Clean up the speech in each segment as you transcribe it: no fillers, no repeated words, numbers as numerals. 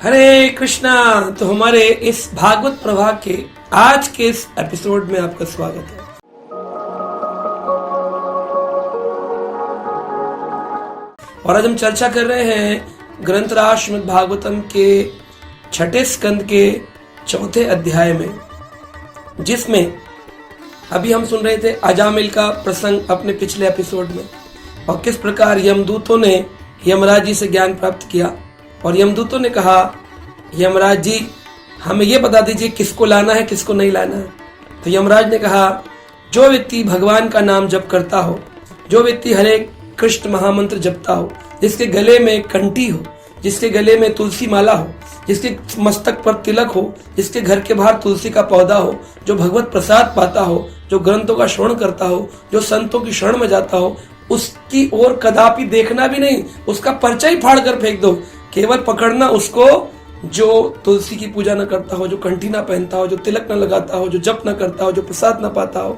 हरे कृष्णा। तो हमारे इस भागवत प्रभाग के आज के इस एपिसोड में आपका स्वागत है। और आज हम चर्चा कर रहे हैं ग्रंथराज श्रीमद् भागवतम के छठे स्कंद के चौथे अध्याय में, जिसमें अभी हम सुन रहे थे अजामिल का प्रसंग अपने पिछले एपिसोड में, और किस प्रकार यमदूतों ने यमराज जी से ज्ञान प्राप्त किया। और यमदूतों ने कहा, यमराज जी हमें ये बता दीजिए किसको लाना है किसको नहीं लाना है। तो यमराज ने कहा, जो व्यक्ति भगवान का नाम जप करता हो, जो व्यक्ति हरे कृष्ण महामंत्र जपता हो, जिसके गले में कंठी हो, जिसके गले में तुलसी माला हो, जिसके मस्तक पर तिलक हो, जिसके घर के बाहर तुलसी का पौधा हो, जो भगवत प्रसाद पाता हो, जो ग्रंथों का श्रवण करता हो, जो संतों की शरण में जाता हो, उसकी ओर कदापि देखना भी नहीं, उसका पर्चा ही फाड़ कर फेंक दो। केवल पकड़ना उसको जो तुलसी की पूजा न करता हो, जो कंठी ना पहनता हो, जो तिलक न लगाता हो, जो जप न करता हो, जो प्रसाद न पाता हो।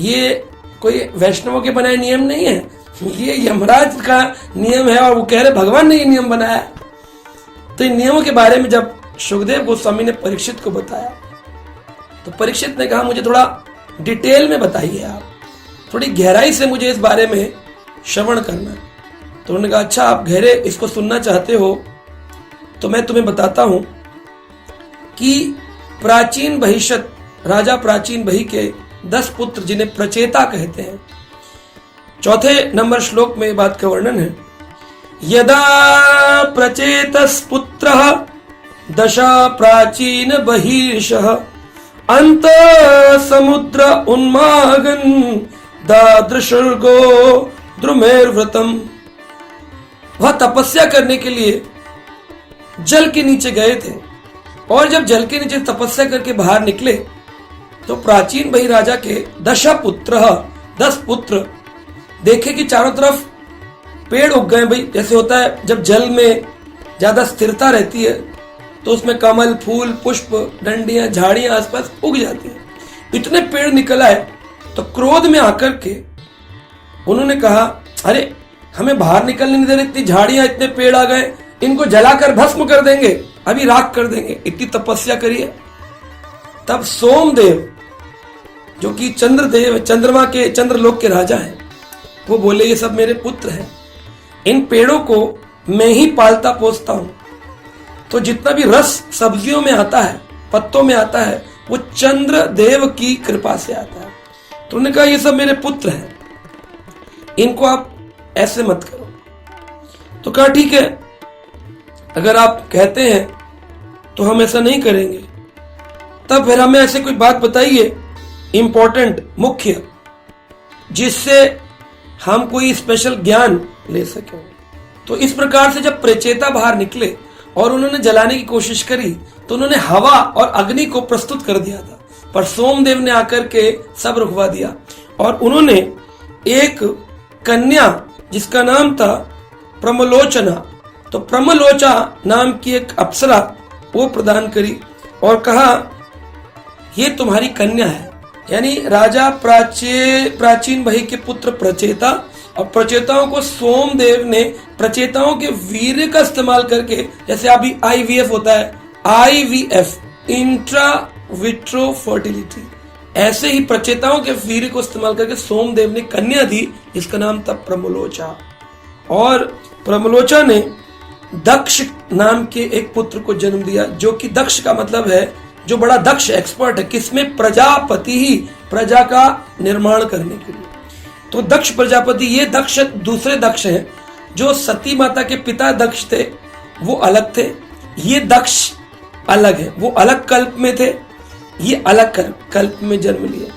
ये कोई वैष्णवों के बनाए नियम नहीं है, ये यमराज का नियम है, और वो कह रहे भगवान ने ये नियम बनाया। तो इन नियमों के बारे में जब सुखदेव गोस्वामी ने परीक्षित को बताया, तो परीक्षित ने कहा, मुझे थोड़ा डिटेल में बताइए, आप थोड़ी गहराई से मुझे इस बारे में श्रवण करना है। तो उन्होंने कहा, अच्छा आप गहरे इसको सुनना चाहते हो तो मैं तुम्हें बताता हूं कि प्राचीन बहिष्यत राजा प्राचीन बहि के 10 पुत्र, जिन्हें प्रचेता कहते हैं, चौथे नंबर श्लोक में बात का वर्णन है। यदा प्रचेतस पुत्रः दश प्राचीन बहिर्षः अंत समुद्र उन्मागन दादृशर्गो द्रुमेर्व्रतम। वह तपस्या करने के लिए जल के नीचे गए थे, और जब जल के नीचे तपस्या करके बाहर निकले तो प्राचीन बहि राजा के 10 पुत्र देखे कि चारों तरफ पेड़ उग गए। भाई जैसे होता है जब जल में ज्यादा स्थिरता रहती है तो उसमें कमल, फूल, पुष्प, डंडियां, झाड़ियां आसपास उग जाती हैं। इतने पेड़ निकल आए तो क्रोध में आकर के उन्होंने कहा, अरे हमें बाहर निकलने नहीं दे रहे, इतनी झाड़ियां, इतने पेड़ आ गए, इनको जलाकर भस्म कर देंगे, अभी राख कर देंगे, इतनी तपस्या करिए। तब सोमदेव, जो कि चंद्रदेव, चंद्रमा के, चंद्रलोक के राजा हैं, वो बोले, ये सब मेरे पुत्र हैं, इन पेड़ों को मैं ही पालता पोसता हूं, तो जितना भी रस सब्जियों में आता है, पत्तों में आता है, वो चंद्रदेव की कृपा से आता है। तो उन्होंने कहा, ये सब मेरे पुत्र हैं, इनको आप ऐसे मत करो। तो कहा, ठीक है, अगर आप कहते हैं तो हम ऐसा नहीं करेंगे। तब फिर हमें ऐसे कोई बात बताइए इंपॉर्टेंट, मुख्य, जिससे हम कोई स्पेशल ज्ञान ले सकें। तो इस प्रकार से जब प्रचेता बाहर निकले और उन्होंने जलाने की कोशिश करी तो उन्होंने हवा और अग्नि को प्रस्तुत कर दिया था, पर सोमदेव ने आकर के सब रुकवा दिया, और उन्होंने एक कन्या जिसका नाम था प्रमलोचना, तो प्रमलोचा नाम की एक अप्सरा वो प्रदान करी और कहा, ये तुम्हारी कन्या है। यानी राजा प्राचीन बहि के पुत्र प्रचेता, और प्रचेताओं को सोमदेव ने प्रचेताओं के वीर्य का इस्तेमाल करके, जैसे अभी IVF होता है, IVF इंट्रा विट्रो फर्टिलिटी, ऐसे ही प्रचेताओं के वीर्य को इस्तेमाल करके सोमदेव ने कन्या दी, जिसका नाम था प्रमलोचा। और प्रमलोचा ने दक्ष नाम के एक पुत्र को जन्म दिया, जो कि दक्ष का मतलब है जो बड़ा दक्ष एक्सपर्ट है, किसमें? प्रजापति ही, प्रजा का निर्माण करने के लिए। तो दक्ष प्रजापति, ये दक्ष दूसरे दक्ष हैं, जो सती माता के पिता दक्ष थे वो अलग थे, ये दक्ष अलग है, वो अलग कल्प में थे, ये अलग कल्प में जन्म लिए।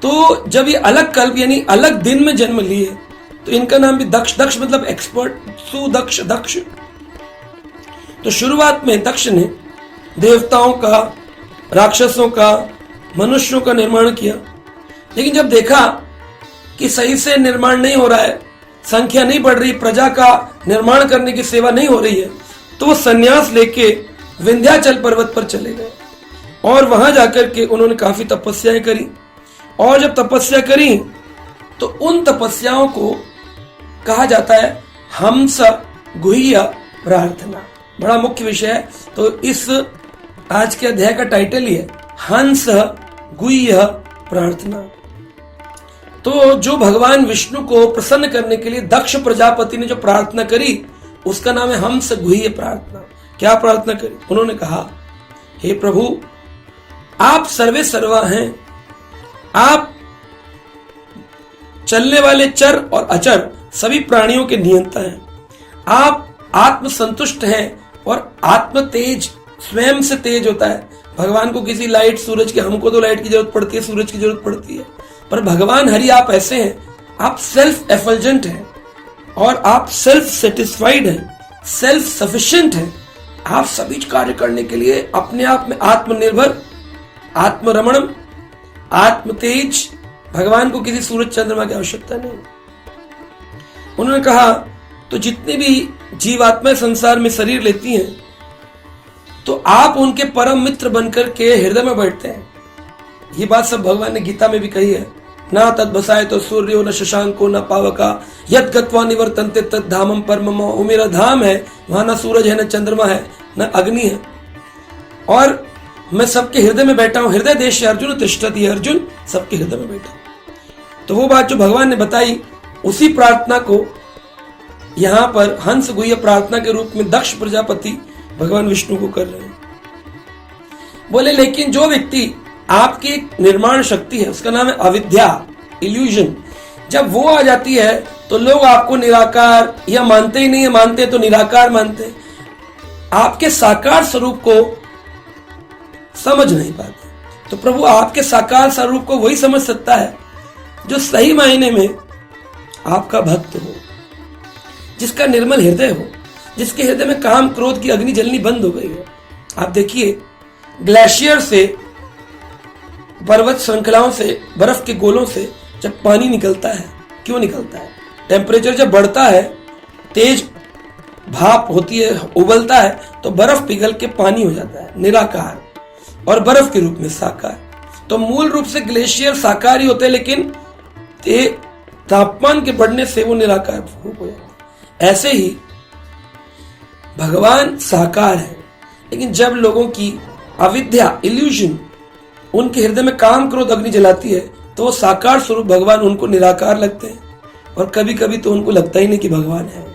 तो जब ये अलग कल्प यानी अलग दिन में जन्म लिए तो इनका नाम भी दक्ष, दक्ष मतलब एक्सपर्ट, सुदक्ष, दक्ष। तो शुरुआत में दक्ष ने देवताओं का, राक्षसों का, मनुष्यों का निर्माण किया, लेकिन जब देखा कि सही से निर्माण नहीं हो रहा है, संख्या नहीं बढ़ रही, प्रजा का निर्माण करने की सेवा नहीं हो रही है, तो वो संन्यास लेके विंध्याचल पर्वत पर चले गए, और वहां जाकर के उन्होंने काफी तपस्याएं करी। और जब तपस्या करी तो उन तपस्याओं को कहा जाता है हंस गुह्य प्रार्थना, बड़ा मुख्य विषय है। तो इस आज के अध्याय का टाइटल ही है हंस गुह्य प्रार्थना। तो जो भगवान विष्णु को प्रसन्न करने के लिए दक्ष प्रजापति ने जो प्रार्थना करी उसका नाम है हंस गुह्य प्रार्थना। क्या प्रार्थना करी? उन्होंने कहा, हे प्रभु, आप सर्वे सर्वा हैं, आप चलने वाले चर और अचर सभी प्राणियों के नियंता हैं, आप आत्म संतुष्ट हैं और आत्म तेज स्वयं से तेज होता है। भगवान को किसी लाइट सूरज की, हमको तो लाइट की जरूरत पड़ती है, सूरज की जरूरत पड़ती है, पर भगवान हरि आप ऐसे हैं, आप सेल्फ एफल्जेंट हैं और आप सेल्फ सेटिस्फाइड हैं, सेल्फ सफिशिएंट हैं। आप सभी कार्य करने के लिए अपने आप में आत्मनिर्भर, आत्मरमणम, आत्म तेज। भगवान को किसी सूरज चंद्रमा की आवश्यकता नहीं। उन्होंने कहा, तो जितने भी जीवात्माएं संसार में शरीर लेती हैं तो आप उनके परम मित्र बनकर के हृदय में बैठते हैं। ये बात सब भगवान ने गीता में भी कही है। ना तद बसाए तो सूर्यो न शशांको न पावका यद गत्वा निवर्तन्ते तद धामम परमम। वो मेरा धाम है, वहां ना सूरज है, न चंद्रमा है, न अग्नि है, और मैं सबके हृदय में बैठा हूं। हृदय देश अर्जुन तिष्ठति, अर्जुन सबके हृदय में बैठा। तो वो बात जो भगवान ने बताई उसी प्रार्थना को यहां पर हंस गुह्य प्रार्थना के रूप में दक्ष प्रजापति भगवान विष्णु को कर रहे हैं। बोले, लेकिन जो व्यक्ति आपकी निर्माण शक्ति है उसका नाम है अविद्या, इल्यूजन, जब वो आ जाती है तो लोग आपको निराकार या मानते ही नहीं है, मानते तो निराकार मानते हैं, आपके साकार स्वरूप को समझ नहीं पाते। तो प्रभु आपके साकार स्वरूप को वही समझ सकता है जो सही मायने में आपका भक्त हो, जिसका निर्मल हृदय हो, जिसके हृदय में काम क्रोध की अग्नि जलनी बंद हो गई है। आप देखिए, ग्लेशियर से, पर्वत श्रृंखलाओं से, बर्फ के गोलों से जब पानी निकलता है, क्यों निकलता है? टेम्परेचर जब बढ़ता है, तेज भाप होती है, उबलता है, तो बर्फ पिघल के पानी हो जाता है निराकार, और बर्फ के रूप में साकार। तो मूल रूप से ग्लेशियर साकार ही होते हैं, लेकिन तापमान के बढ़ने से वो निराकार हो जाता है। ऐसे ही भगवान साकार है, लेकिन जब लोगों की अविद्या, इल्यूजन, उनके हृदय में काम क्रोध अग्नि जलाती है तो वो साकार स्वरूप भगवान उनको निराकार लगते हैं, और कभी कभी तो उनको लगता ही नहीं कि भगवान है।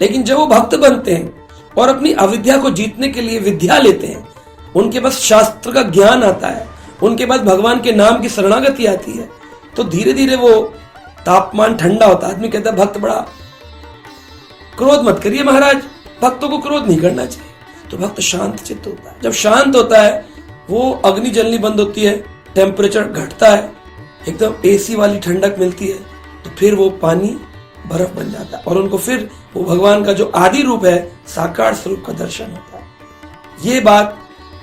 लेकिन जब वो भक्त बनते हैं और अपनी अविद्या को जीतने के लिए विद्या लेते हैं, उनके पास शास्त्र का ज्ञान आता है, उनके पास भगवान के नाम की शरणागति आती है, तो धीरे धीरे वो तापमान ठंडा होता है। आदमी कहता है भक्त बड़ा, क्रोध मत करिए महाराज, भक्तों को क्रोध नहीं करना चाहिए। तो भक्त शांत चित्त होता है। जब शांत होता है वो अग्नि जलनी बंद होती है, टेम्परेचर घटता है, एकदम एसी वाली ठंडक मिलती है, तो फिर वो पानी बर्फ बन जाता है और उनको फिर वो भगवान का जो आदि रूप है, साकार स्वरूप का दर्शन होता है। ये बात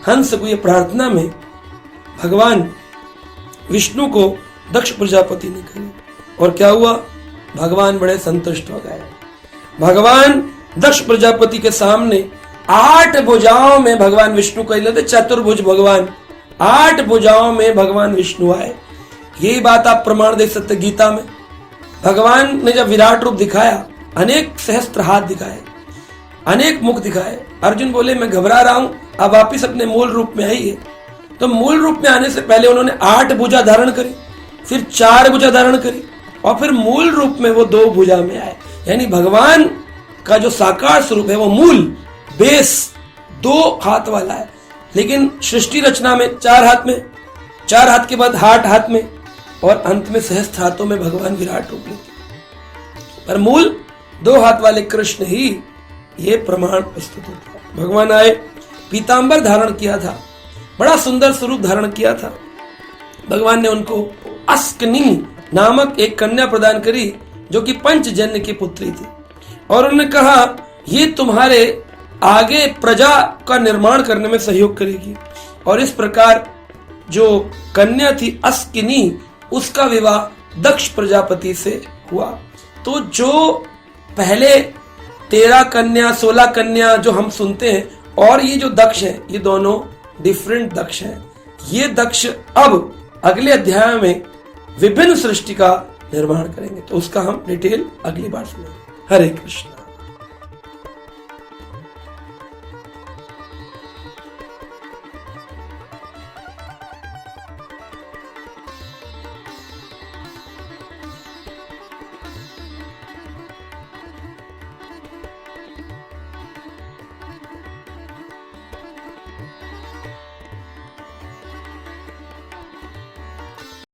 हंस गुह्य प्रार्थना में भगवान विष्णु को दक्ष प्रजापति ने कही, और क्या हुआ? भगवान बड़े संतुष्ट हो गए। भगवान दक्ष प्रजापति के सामने 8 भुजाओं में भगवान विष्णु को लेते, चतुर्भुज भगवान, 8 भुजाओं में भगवान विष्णु आए। यही बात आप प्रमाण देख सकते गीता में। भगवान ने जब विराट रूप दिखाया, अनेक सहस्त्र हाथ दिखाए, अनेक मुख दिखाए। अर्जुन बोले, मैं घबरा रहा हूं, अब वापिस अपने मूल रूप में आइए। तो मूल रूप में आने से पहले उन्होंने 8 भुजा धारण करी, फिर 4 भुजा धारण करी, और फिर मूल रूप में वो 2 भुजा में आए। यानी भगवान का जो साकार स्वरूप है वो मूल बेस 2 हाथ वाला है, लेकिन सृष्टि रचना में 4 हाथ में, 4 हाथ के बाद 8 हाथ में, और अंत में सहस्त्र हाथों में भगवान विराट रूप लेते। पर मूल 2 हाथ वाले कृष्ण ही ये प्रमाण प्रस्तुत होता है। भगवान आए, पीतांबर धारण किया था, बड़ा सुंदर स्वरूप धारण किया था। भगवान ने उनको अस्कनी नामक एक कन्या प्रदान करी जो कि पंचजन्य की पुत्री थी, और उन्होंने कहा ये तुम्हारे आगे प्रजा का निर्माण करने में सहयोग करेगी। और इस प्रकार जो कन्या थी अस्किनी, उसका विवाह दक्ष प्रजापति से हुआ। तो जो पहले 13 कन्या 16 कन्या जो हम सुनते हैं, और ये जो दक्ष है, ये दोनों डिफरेंट दक्ष हैं। ये दक्ष अब अगले अध्याय में विभिन्न सृष्टि का निर्माण करेंगे, तो उसका हम डिटेल अगली बार सुनेंगे। हरे कृष्ण।